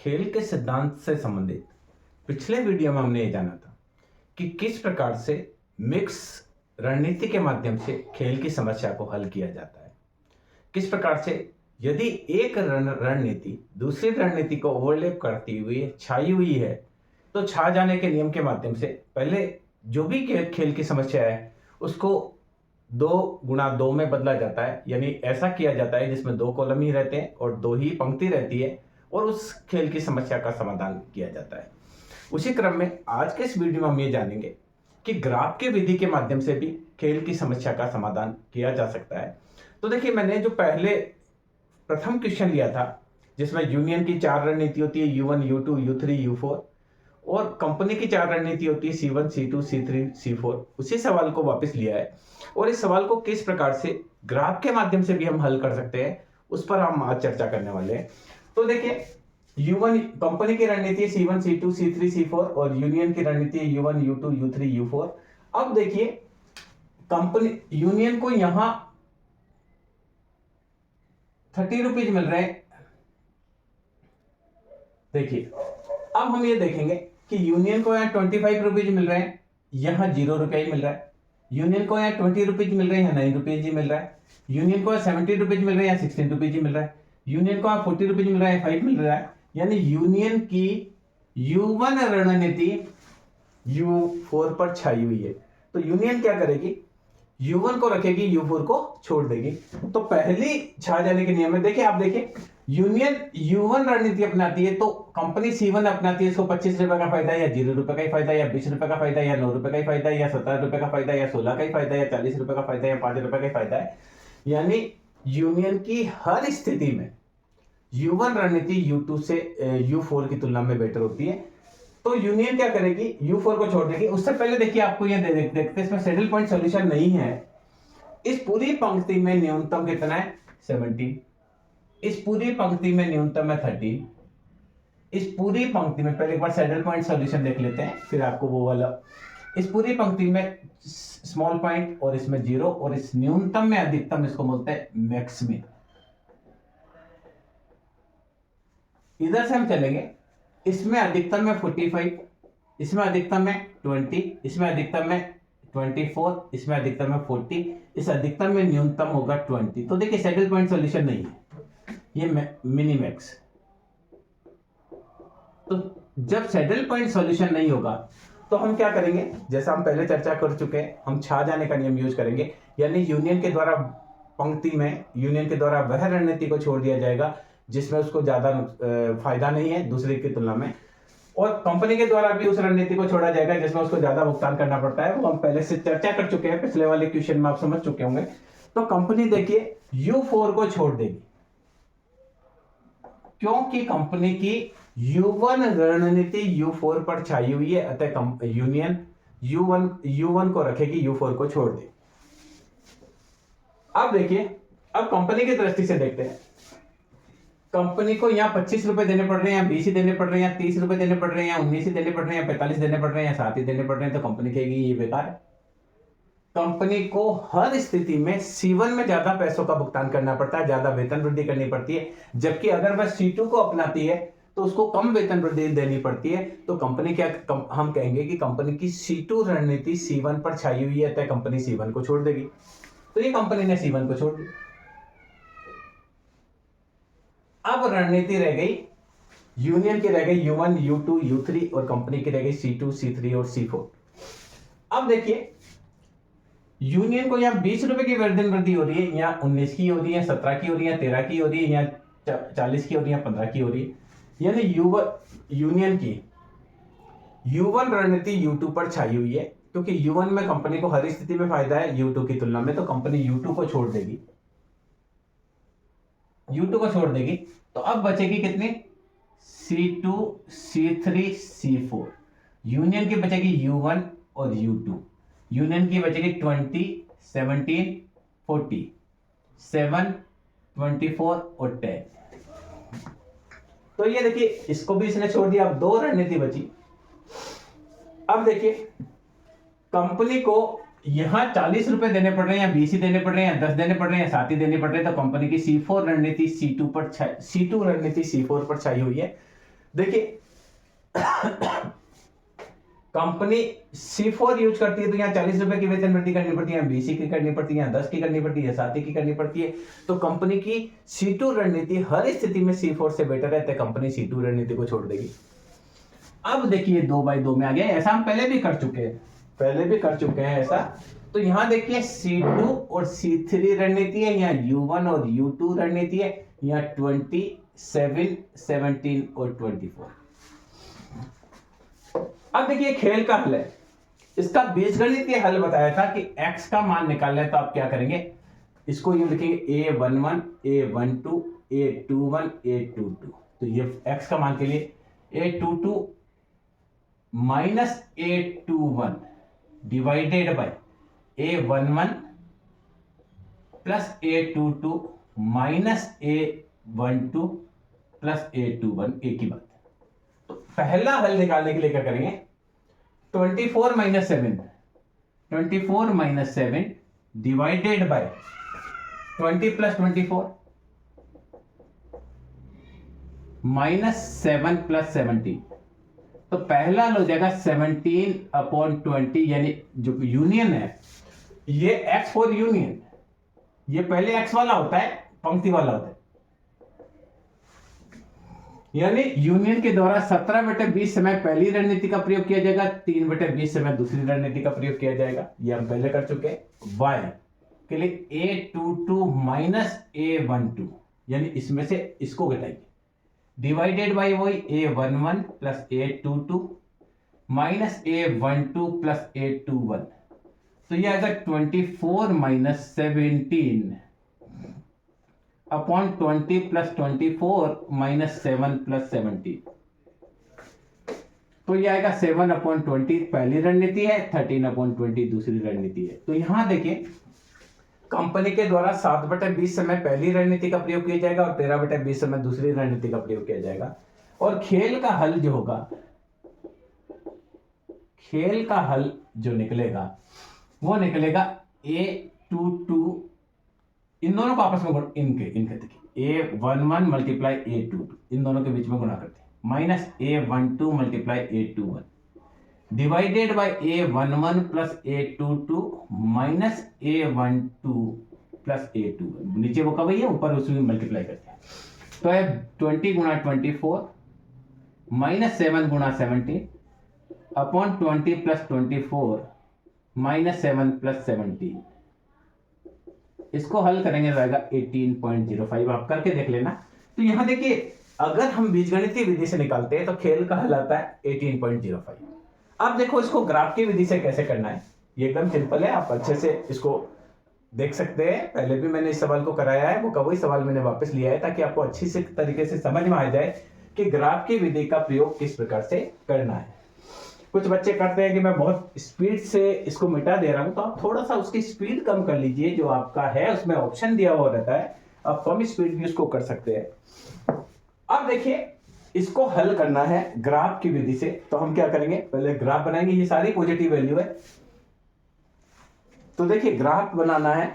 खेल के सिद्धांत से संबंधित पिछले वीडियो में हमने ये जाना था कि किस प्रकार से मिक्स रणनीति के माध्यम से खेल की समस्या को हल किया जाता है। किस प्रकार से यदि एक रणनीति दूसरी रणनीति को ओवरलैप करती हुई छाई हुई है तो छा जाने के नियम के माध्यम से पहले जो भी खेल की समस्या है उसको 2x2 में बदला जाता है, यानी ऐसा किया जाता है जिसमें 2 कॉलम ही रहते हैं और 2 ही पंक्ति रहती है और उस खेल की समस्या का समाधान किया जाता है। उसी क्रम में आज के इस वीडियो में हम ये जानेंगे कि ग्राफ के विधि के माध्यम से भी खेल की समस्या का समाधान किया जा सकता है। तो देखिए, मैंने जो प्रथम क्वेश्चन लिया था जिसमें यूनियन की 4 रणनीति होती है, U1, U2, U3, U4, और कंपनी की 4 रणनीति होती है, C1, C2, C3, C4। उसी सवाल को वापस लिया है और इस सवाल को किस प्रकार से ग्राफ के माध्यम से भी हम हल कर सकते हैं उस पर हम आज चर्चा करने वाले हैं। तो देखिए, U1 कंपनी की रणनीति है C1, C2, C3, C4 और यूनियन की रणनीति है U1, U2, U3, U4। अब देखिए, कंपनी यूनियन को यहां 30 रुपीज मिल रहे हैं। देखिए, अब हम ये देखेंगे कि यूनियन को यहाँ 25 रुपीज मिल रहे हैं, यहाँ 0 रुपया ही मिल रहा है। यूनियन को यहाँ 20 रुपीज मिल रहे हैं, यहाँ 9 रुपीज ही मिल रहा है। यूनियन को यहाँ 70 रुपीज मिल रहे हैं, यहाँ 16 रुपीज ही मिल रहा है। यूनियन को यहाँ 40 रुपीज मिल रहा है, 5 मिल रहा है। यानी यूनियन की U1 रणनीति U4 पर छाई हुई है। तो यूनियन क्या करेगी, U1 को रखेगी, U4 को छोड़ देगी। तो पहली छा जाने के नियम में देखिए, आप देखिए, यूनियन U1 रणनीति अपनाती है तो कंपनी C1 अपनाती है, इसको 25 रुपए का फायदा है, या 0 रुपए का ही फायदा है, या 20 रुपए का फायदा है, या 9 रुपए का ही फायदा है, या 17 रुपए का फायदा है, या 16 का ही फायदा है, या 40 रुपए का फायदा है, या 5 रुपए का ही फायदा है। यानी यूनियन की हर स्थिति में U1 रणनीति U2 से U4 की तुलना में बेटर होती है। तो यूनियन क्या करेगी, U4 को छोड़ देगी। उससे पहले देखिए, आपको यह देखते इसमें सेटल पॉइंट सॉल्यूशन नहीं है। इस पूरी पंक्ति में न्यूनतम कितना है, 17। इस पूरी पंक्ति में न्यूनतम है 13। इस पूरी पंक्ति में पहले एक बार सैडल पॉइंट सॉल्यूशन देख लेते हैं, फिर आपको वो वाला। इस पूरी पंक्ति में स्मॉल पॉइंट और इसमें 0, और इस न्यूनतम में अधिकतम, इसको बोलते हैं मैक्सिमम। इधर से हम चलेंगे, इसमें अधिकतम में 45, इसमें अधिकतम में 20, इसमें अधिकतम में 24, इसमें अधिकतम में 40, इस अधिकतम में न्यूनतम होगा 20। तो देखिए, सैडल पॉइंट सॉल्यूशन नहीं है, ये मिनीमैक्स। तो जब सैडल पॉइंट सॉल्यूशन नहीं होगा तो हम क्या करेंगे, जैसा हम पहले चर्चा कर चुके हैं, हम छा जाने का नियम यूज करेंगे। यानी यूनियन के द्वारा पंक्ति में यूनियन के द्वारा वह रणनीति को छोड़ दिया जाएगा जिसमें उसको ज्यादा फायदा नहीं है दूसरे की तुलना में, और कंपनी के द्वारा भी उस रणनीति को छोड़ा जाएगा जिसमें उसको ज्यादा भुगतान करना पड़ता है। वो हम पहले से चर्चा कर चुके हैं, पिछले वाले क्वेश्चन में आप समझ चुके होंगे। तो कंपनी देखिए U4 को छोड़ देगी क्योंकि कंपनी की U1 रणनीति U4 पर छाई हुई है, अतः यूनियन U1 को रखेगी, U4 को छोड़ देगी। अब देखिए, अब कंपनी की दृष्टि से देखते हैं। कंपनी को यहाँ 25 रुपए देने पड़ रहे हैं, या 20 ही देने पड़ रहे हैं, या 30 रुपए देने पड़ रहे हैं, या 19 ही देने पड़ रहे हैं, या 45 देने पड़ रहे हैं, या 7 ही देने पड़ रहे हैं। तो कंपनी कहेगी ये बेकार है। कंपनी को हर स्थिति में C1 में ज्यादा पैसों का भुगतान करना पड़ता है, ज्यादा वेतन वृद्धि करनी पड़ती है, जबकि अगर वह C2 को अपनाती है तो उसको कम वेतन वृद्धि देनी पड़ती है। तो कंपनी हम कहेंगे कि कंपनी की C2 रणनीति C1 पर छाई हुई है, अतः कंपनी C1 को छोड़ देगी। तो ये कंपनी ने C1 को छोड़ दी। अब रणनीति रह गई, यूनियन की रह गई U1, U2, U3, और कंपनी की रह गई C2, C3 और C4। अब देखिए, यूनियन को यहाँ 20 रुपए की वेतन वृद्धि हो रही है, यहाँ 19 की हो रही है, 17 की हो रही है, 13 की हो रही है, यहाँ 40 की हो रही है, 15 की हो रही है। यानी यूनियन की U1 रणनीति U2 पर छाई हुई है, क्योंकि U1 में कंपनी को हर स्थिति में फायदा है U2 की तुलना में। तो कंपनी U2 को छोड़ देगी, U2 को छोड़ देगी। तो अब बचेगी कितनी, C2, C3, C4। यूनियन की बचेगी U1 और U2। यूनियन की बचेगी 20, 17, 40, 7, 24 और 10। तो ये देखिए, इसको भी इसने छोड़ दिया। अब 2 रणनीति बची। अब देखिए, कंपनी को यहां 40 रुपए देने पड़ रहे हैं, या 20 ही देने पड़ रहे हैं, या 10 देने पड़ रहे हैं, या 7 ही देने पड़ रहे हैं। तो कंपनी की C4 रणनीति C2 रणनीति C4 पर छाई हुई है। देखिए कंपनी C4 यूज करती है तो यहाँ 40 रुपए की वेतन वृद्धि करनी पड़ती है, 20 की करनी पड़ती है, यहाँ 10 की करनी पड़ती है, 7 की करनी पड़ती है। तो कंपनी की C2 रणनीति हर स्थिति में C4 से बेटर है, तो कंपनी C2 रणनीति को छोड़ देगी। अब देखिए 2/2 में आ गया, ऐसा हम पहले भी कर चुके हैं ऐसा। तो यहाँ देखिए C2 और C3 रणनीति है, यहाँ U1 और U2 रणनीति है, यहाँ 27, 17 और 24। अब देखिए खेल का हल है, इसका बीजगणितीय हल बताया था कि x का मान निकालना है, तो आप क्या करेंगे, इसको यूं लिखेंगे A11, A12, A21, A22। तो ये x का मान के लिए A22 minus A21 divided by A11 plus A22 minus A12 plus A21, एक ही बात। तो पहला हल निकालने के लिए क्या करेंगे, 24 minus 7 divided by 20 plus 24 minus 7 plus 17। तो पहला हो जाएगा 17/20, यानी जो यूनियन है ये x फॉर यूनियन, ये पहले x वाला होता है, पंक्ति वाला होता है, यानी यूनियन के द्वारा 17/20 समय पहली रणनीति का प्रयोग किया जाएगा, 3/20 समय दूसरी रणनीति का प्रयोग किया जाएगा। ये हम पहले कर चुके हैं। y के लिए A22 माइनस A12, यानी इसमें से इसको घटाएंगे, डिवाइडेड बाई वही A11 plus A22 minus A12 plus A21। तो ये आएगा 24 minus 17 upon 20 plus 24 minus 7 plus 17। तो ये आएगा 7/20 पहली रणनीति है, 13/20 दूसरी रणनीति है। तो यहां देखिए कंपनी के द्वारा 7/20 समय पहली रणनीति का प्रयोग किया जाएगा और 13/20 समय दूसरी रणनीति का प्रयोग किया जाएगा। और खेल का हल जो होगा, खेल का हल जो निकलेगा वो निकलेगा A22, इन दोनों को आपस में इनके देखिए A11 मल्टीप्लाई A22, इन दोनों के बीच में गुणा करते हैं, minus A12 multiply A21 divided by A11 plus A22 minus A12 plus A21। नीचे वो का वही है, ऊपर उसमें मल्टीप्लाई करते हैं। तो है 20 गुणा 24 माइनस 7 गुणा 17 अपॉन 20 प्लस 24 माइनस 7 प्लस 17। इसको हल करेंगे तो आएगा 18.05। आप करके देख लेना। तो यहां देखिए अगर हम बीजगणितीय विधि से निकालते हैं तो खेल का हल आता है 18.05। अब देखो इसको ग्राफ की विधि से कैसे करना है, ये एकदम सिंपल है, आप अच्छे से इसको देख सकते हैं। पहले भी मैंने इस सवाल को कराया है, वो वही सवाल मैंने वापस लिया है ताकि आपको अच्छी से तरीके से समझ में आ जाए कि ग्राफ की विधि का प्रयोग किस प्रकार से करना है। कुछ बच्चे करते हैं कि मैं बहुत स्पीड से इसको मिटा दे रहा हूं, तो आप थोड़ा सा उसकी स्पीड कम कर लीजिए। जो आपका है उसमें ऑप्शन दिया हुआ रहता है, आप कम स्पीड भी उसको कर सकते हैं। अब देखिए इसको हल करना है ग्राफ की विधि से, तो हम क्या करेंगे, पहले ग्राफ बनाएंगे। ये सारी पॉजिटिव वैल्यू है, तो देखिए ग्राफ बनाना है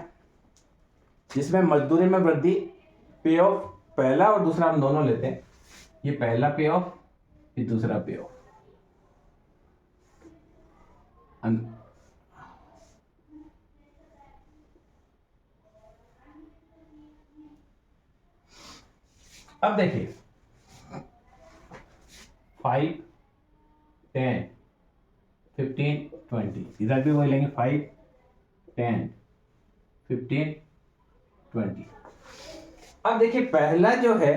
जिसमें मजदूरी में वृद्धि, पे ऑफ पहला और दूसरा हम दोनों लेते हैं। ये पहला पे ऑफ, ये दूसरा पे ऑफ। अब देखिए 5, 10, 15, 20, इधर भी वही लेंगे 5, 10, 15, 20। अब देखिए पहला जो है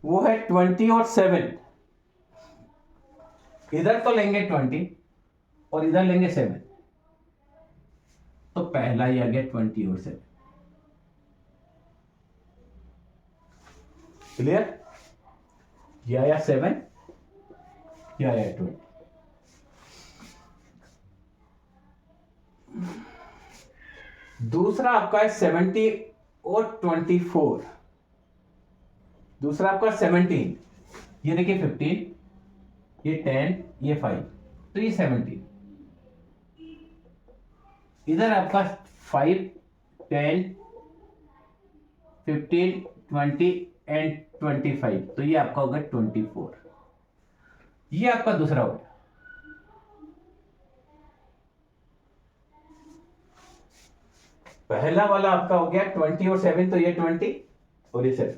वो है 20 और 7, इधर तो लेंगे 20 और इधर लेंगे 7, तो पहला ही आ गया 20 और 7। क्लियर? ये आया 7, ये आया 20। दूसरा आपका है 70 और 24। दूसरा आपका 17, ये देखिए 15, ये 10, ये 5, तो ये 17। इधर आपका 5, 10, 15, 20 एंड 25, तो ये आपका होगा 24। ये आपका दूसरा हो गया। पहला वाला आपका हो गया 20 और 7, तो ये 20 और ये 7।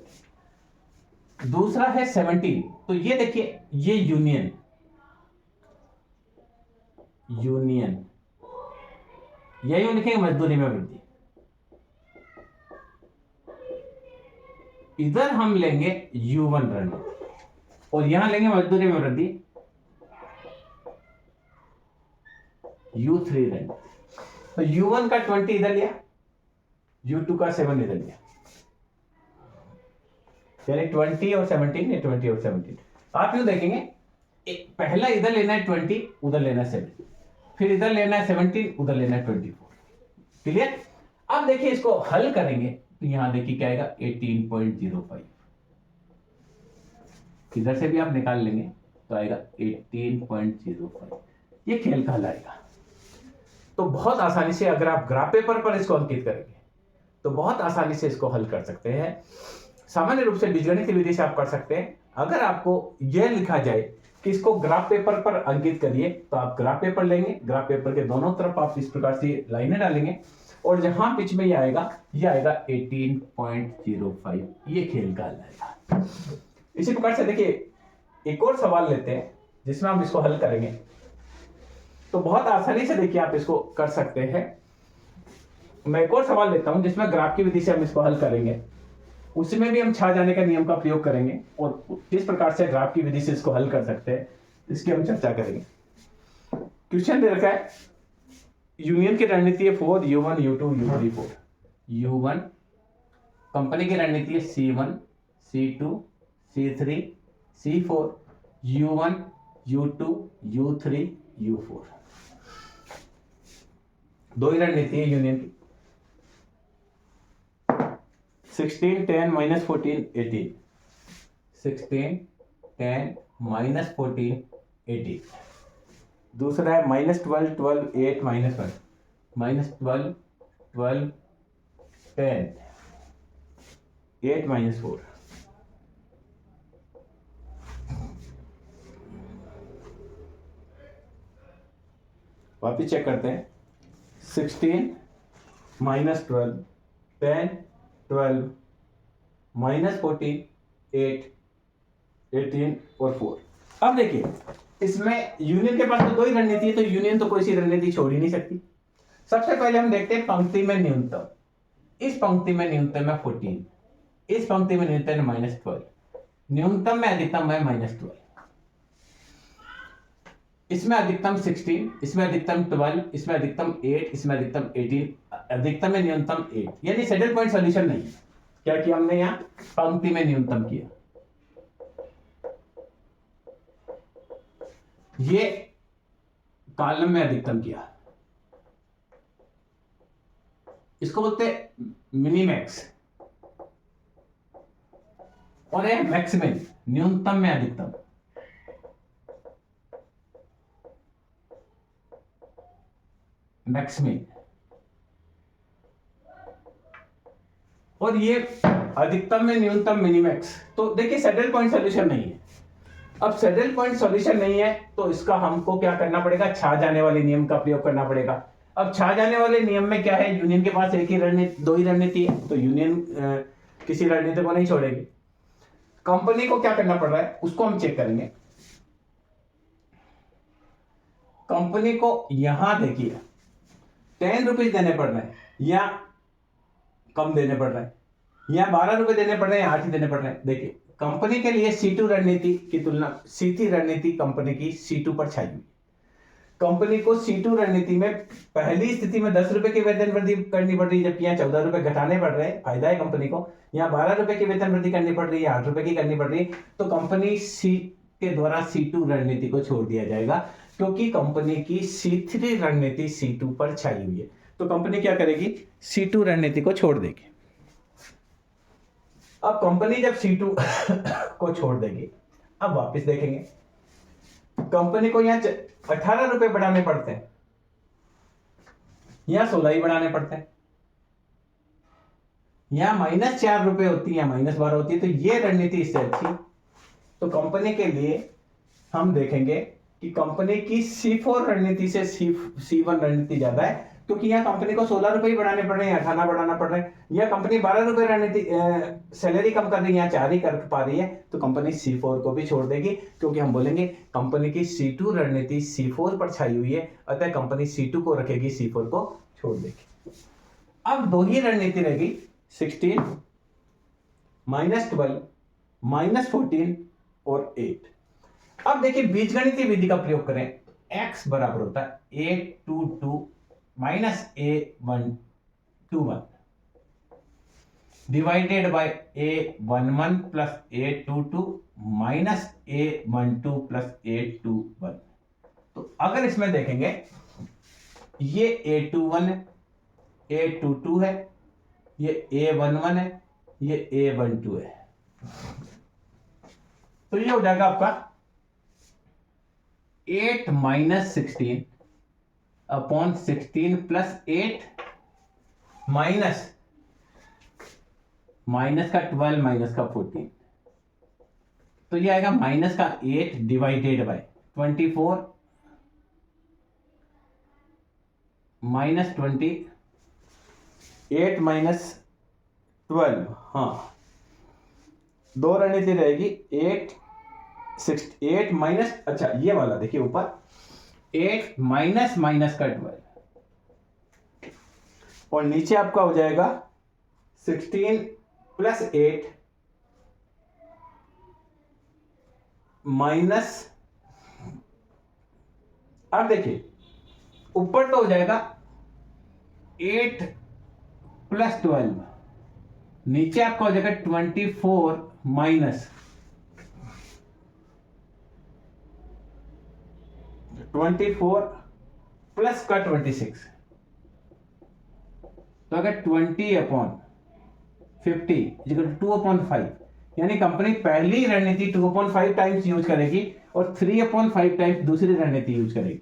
दूसरा है 17, तो ये देखिए ये यूनियन, यूनियन यही लिखेंगे मजदूरी में वृद्धि। इधर हम लेंगे U1 रणनीति और यहां लेंगे मजदूरी में वृद्धि U3 रणनीति। तो U1 का 20 इधर लिया, U2 का 7 इधर लिया, यानी 20 और 17, ये 20 और 17। आप यूं देखेंगे पहला इधर लेना है 20, उधर लेना है 7, फिर इधर लेना है 17, उधर लेना है 24। क्लियर? अब देखिए इसको हल करेंगे तो यहां देखिए क्या आएगा 18.05। इधर से भी आप निकाल लेंगे तो आएगा 18.05। ये खेल का हल आएगा। तो बहुत आसानी से अगर आप ग्राफ पेपर पर इसको अंकित करेंगे तो बहुत आसानी से इसको हल कर सकते हैं। सामान्य रूप से बीजगणित विधि से आप कर सकते हैं। अगर आपको यह लिखा जाए कि इसको ग्राफ पेपर पर अंकित करिए तो आप ग्राफ पेपर लेंगे, ग्राफ पेपर के दोनों तरफ आप इस प्रकार से लाइनें डालेंगे और जहां बीच में ये आएगा 18.05। ये खेल का हल आएगा। इसी प्रकार से देखिए एक और सवाल लेते हैं जिसमें हम इसको हल करेंगे। तो बहुत आसानी से देखिए आप इसको कर सकते हैं। मैं एक और सवाल लेता हूं जिसमें ग्राफ की विधि से हम इसको हल करेंगे। उसमें भी हम छा जाने का नियम का प्रयोग करेंगे और किस प्रकार से ग्राफ की विधि से इसको हल कर सकते हैं इसकी हम चर्चा करेंगे। क्वेश्चन दे रखा है यूनियन की रणनीति है 4, U1, U2, U3, 4। U1 company की रणनीति है C1, C2, C3, C4, U1, U2, U3, U4। दो ही रणनीति है यूनियन की। 16, 10, -14, 18। 16, 10, -14, 18। दूसरा है -12, 12, 8, -1। -12, 12, 10, 8, -4। वापिस चेक करते हैं। 16, -12, 10, 12, -14, 8, 18 और 4। अब देखिए इसमें यूनियन के पास तो दो ही रणनीति है, तो यूनियन तो कोई सी रणनीति छोड़ ही नहीं सकती। सबसे पहले हम देखते हैं पंक्ति में न्यूनतम। इस पंक्ति में न्यूनतम है 14, इस पंक्ति में न्यूनतम है -12, न्यूनतम में अधिकतम है -12, इसमें अधिकतम 16, इसमें अधिकतम 12, इसमें अधिकतम 8, इसमें अधिकतम 18, अधिकतम में न्यूनतम 8। यानी सेटल पॉइंट सॉल्यूशन नहीं है। क्या किया हमने यहां पंक्ति में न्यूनतम किया, ये कॉलम में अधिकतम किया। इसको बोलते हैं मिनीमैक्स और ये मैक्सिमम, न्यूनतम में अधिकतम। मैक्सिमम और ये अधिकतम में न्यूनतम मिनीमैक्स। तो देखिए सेटल पॉइंट सॉल्यूशन नहीं है। अब सेटल पॉइंट सॉल्यूशन नहीं है तो इसका हमको क्या करना पड़ेगा, छा जाने वाले नियम का प्रयोग करना पड़ेगा। अब छा जाने वाले नियम में क्या है, यूनियन के पास एक ही रणनीति, दो ही रणनीति है, तो यूनियन किसी रणनीति को नहीं छोड़ेगी। कंपनी को क्या करना पड़ रहा है उसको हम चेक करेंगे। कंपनी को यहां देखिए 10 रुपीज देने पड़ रहे हैं या कम देने पड़ रहे हैं, या 12 रुपए देने पड़ रहे हैं या 8 ही देने पड़ रहे हैं। देखिए कंपनी के लिए C2 रणनीति की तुलना C3 रणनीति कंपनी की C2 पर छाई हुई। कंपनी को C2 रणनीति में पहली स्थिति में 10 रुपए की वेतन वृद्धि करनी पड़ रही है, जबकि यहाँ 14 रुपए घटाने पड़ रहे हैं, फायदा है कंपनी को। यहाँ 12 रुपए की वेतन वृद्धि करनी पड़ रही है, 8 रुपए की करनी पड़ रही है, तो कंपनी C के द्वारा C2 रणनीति को छोड़ दिया जाएगा, क्योंकि कंपनी की C3 रणनीति C2 पर छाई हुई है। तो कंपनी क्या करेगी, C2 रणनीति को छोड़ देगी। अब कंपनी जब C2 को छोड़ देगी, अब वापस देखेंगे कंपनी को यहाँ 18 रुपए बढ़ाने पड़ते हैं, यहाँ 16 ही बढ़ाने पड़ते हैं, यहाँ -4 रुपए होती है, -12 होती है, तो ये रणनीति इससे अच्छी। तो कंपनी के लिए हम देखेंगे कि कंपनी की C4 रणनीति से C1 रणनीति ज्यादा है, क्योंकि यहाँ कंपनी को 16 रुपए ही बढ़ाने पड़ रहे हैं, 18 बढ़ाना पड़ रहा है। यह कंपनी 12 रुपए रणनीति सैलरी कम कर रही है, यहाँ 4 ही कर पा रही है, तो कंपनी C4 को भी छोड़ देगी, क्योंकि हम बोलेंगे कंपनी की C2 रणनीति C4 पर छाई हुई है, अतः कंपनी C2 को रखेगी, C4 को छोड़ देगी। अब दो ही रणनीति रहेगी, 16 -12 -14 और 8। अब देखिए बीजगणितीय विधि का प्रयोग करें, x बराबर होता है A22 A121 divided by A11 plus A22 minus A12 plus A21। तो अगर इसमें देखेंगे, ये A21 है, A22 है, ये A11 है, ये A12 है, तो ये हो जाएगा आपका 8 माइनस 16 अपॉन 16 प्लस 8 माइनस का 12 माइनस का 14, तो ये आएगा माइनस का 8 डिवाइडेड बाय 24 माइनस 20, 8 माइनस 12, हाँ दो रणनीति रहेगी, 8 माइनस, अच्छा ये वाला देखिए ऊपर 8 माइनस का 12 और नीचे आपका हो जाएगा 16 प्लस 8 माइनस, अब देखिए ऊपर तो हो जाएगा 8 प्लस 12, नीचे आपका हो जाएगा 24 माइनस 24 प्लस का 26, तो अगर 20 अपॉन 50 2/5, यानी कंपनी पहली रणनीति 2/5 टाइम्स यूज करेगी और 3/5 टाइम्स दूसरी रणनीति यूज करेगी।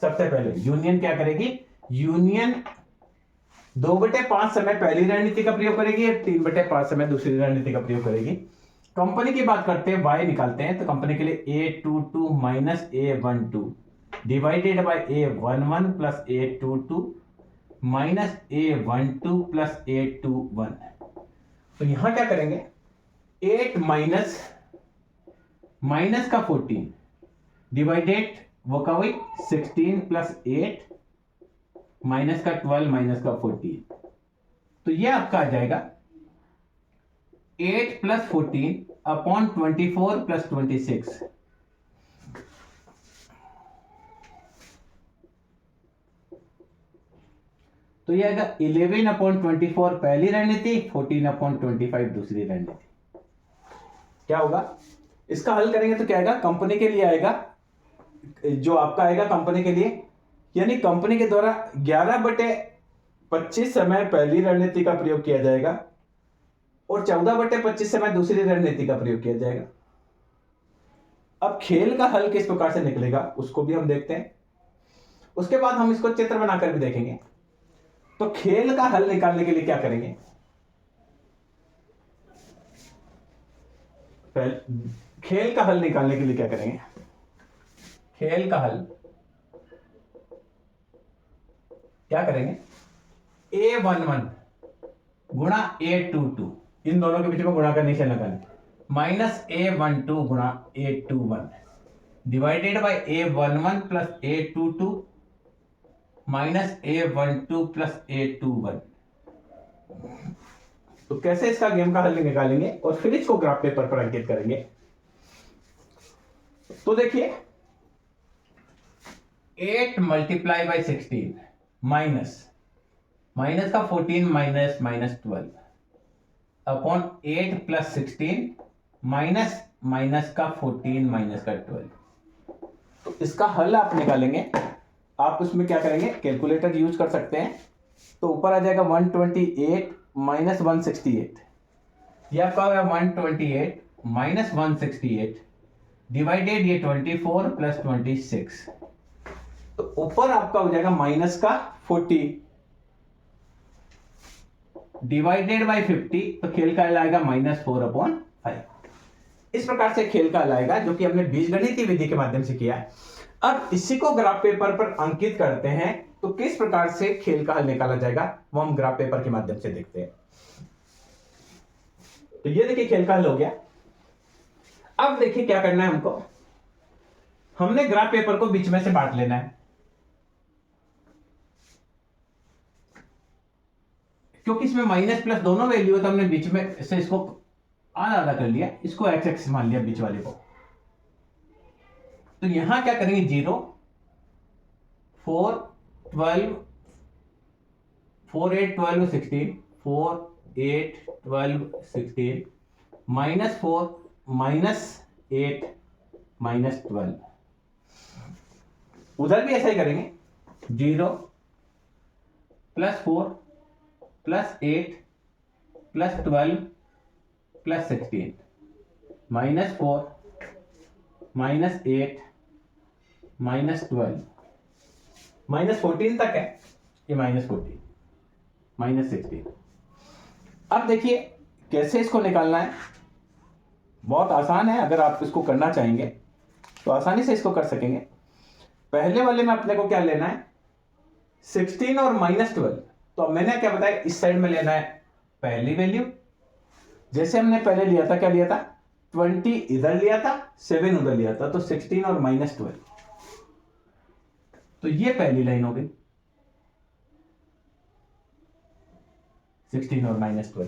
सबसे पहले यूनियन क्या करेगी, यूनियन 2/5 समय पहली रणनीति का प्रयोग करेगी और 3/5 समय दूसरी रणनीति का प्रयोग करेगी। कंपनी की बात करते हैं, y निकालते हैं, तो कंपनी के लिए A22 minus A12 divided by A11 plus A22 minus A12 plus A21। तो यहां क्या करेंगे, 8 माइनस का 14 डिवाइडेड वो का वही 16 प्लस 8 माइनस का 12 माइनस का 14, तो ये आपका आ जाएगा 8 प्लस 14 अपॉन 24 प्लस 26, तो ये आएगा 11/24 पहली रणनीति, 14/25 दूसरी रणनीति। क्या होगा, इसका हल करेंगे तो क्या आएगा, कंपनी के लिए आएगा, जो आपका आएगा कंपनी के लिए, यानी कंपनी के द्वारा 11/25 समय पहली रणनीति का प्रयोग किया जाएगा और 14/25 समय दूसरी रणनीति का प्रयोग किया जाएगा। अब खेल का हल किस प्रकार से निकलेगा उसको भी हम देखते हैं, उसके बाद हम इसको चित्र बनाकर भी देखेंगे। तो खेल का हल निकालने के लिए क्या करेंगे, खेल का हल निकालने के लिए क्या करेंगे, खेल का हल क्या करेंगे, A11 गुणा A22, इन दोनों के बीच में गुणा करने से लगाने, माइनस A12 गुणा A21 divided by A11 plus A22 minus A12 plus A21। तो कैसे इसका गेम का हल निकालेंगे और फिर इसको ग्राफ पेपर पर अंकित करेंगे। तो देखिए 8 मल्टीप्लाई बाय 16 माइनस का 14 माइनस 12 अपॉन 8 प्लस 16 माइनस का 14 माइनस का 12। तो इसका हल आप निकालेंगे, आप उसमें क्या करेंगे, कैलकुलेटर यूज कर सकते हैं। तो ऊपर आ जाएगा 128 माइनस 168, ये आपका होगा 128 माइनस 168 डिवाइडेड ये 24 प्लस 26, तो ऊपर आपका हो जाएगा माइनस का 40 डिवाइडेड बाय 50, तो खेल का आएगा -4/5। इस प्रकार से खेल का हल आएगा, जो कि हमने बीजगणितीय विधि के माध्यम से किया है। अब इसी को ग्राफ पेपर पर अंकित करते हैं, तो किस प्रकार से खेल का हल निकाला जाएगा वो हम ग्राफ पेपर के माध्यम से देखते हैं। तो ये देखिए खेल का हल हो गया। अब देखिए क्या करना है हमको, हमने ग्राफ पेपर को बीच में से बांट लेना है, क्योंकि इसमें माइनस प्लस दोनों वैल्यू है, तो हमने बीच में से इसको आधा आधा कर लिया, इसको एक्स एक्स मान लिया बीच वाले को। तो यहां क्या करेंगे, 0 4 12 4 8 12 16 4 8 12 16 -4 -8 -12। उधर भी ऐसा ही करेंगे, 0 +4 +8 +12 +16 -4 -8 -12 -14 तक है, ये -14 -16। अब देखिए कैसे इसको निकालना है, बहुत आसान है। अगर आप इसको करना चाहेंगे तो आसानी से इसको कर सकेंगे। पहले वाले में अपने को क्या लेना है, 16 और -12। तो अब मैंने क्या बताया, इस साइड में लेना है पहली वैल्यू, जैसे हमने पहले लिया था, क्या लिया था, 20 इधर लिया था, 7 उधर लिया था, तो 16 और -12। तो ये पहली लाइन हो गई, 16 और -12।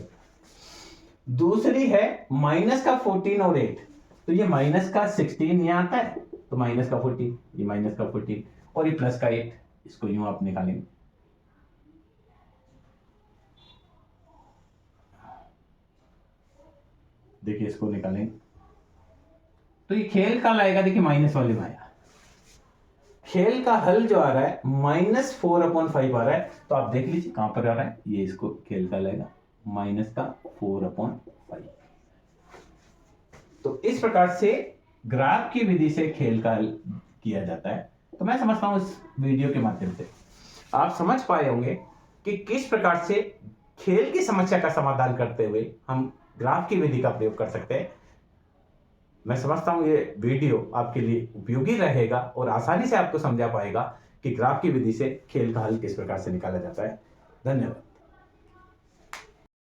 दूसरी है माइनस का 14 और 8, तो ये माइनस का 16 यहां आता है, तो माइनस का 14, ये माइनस का 14 और ये प्लस का 8, इसको यूं आप निकालेंगे। देखिए इसको निकालेंगे तो ये खेल का लाएगा, देखिए माइनस वाले में आया। खेल का हल जो आ रहा है -4/5 आ रहा है, तो आप देख लीजिए कहां पर आ रहा है, ये इसको खेल का लाएगा -4/5। तो इस प्रकार से ग्राफ की विधि से खेल का हल किया जाता है। तो मैं समझता हूं इस वीडियो के माध्यम से आप समझ पाए होंगे कि किस प्रकार से खेल की समस्या का समाधान करते हुए हम ग्राफ की विधि का प्रयोग कर सकते हैं। मैं समझता हूं ये वीडियो आपके लिए उपयोगी रहेगा और आसानी से आपको समझा पाएगा कि ग्राफ की विधि से खेल का हल किस प्रकार से निकाला जाता है। धन्यवाद।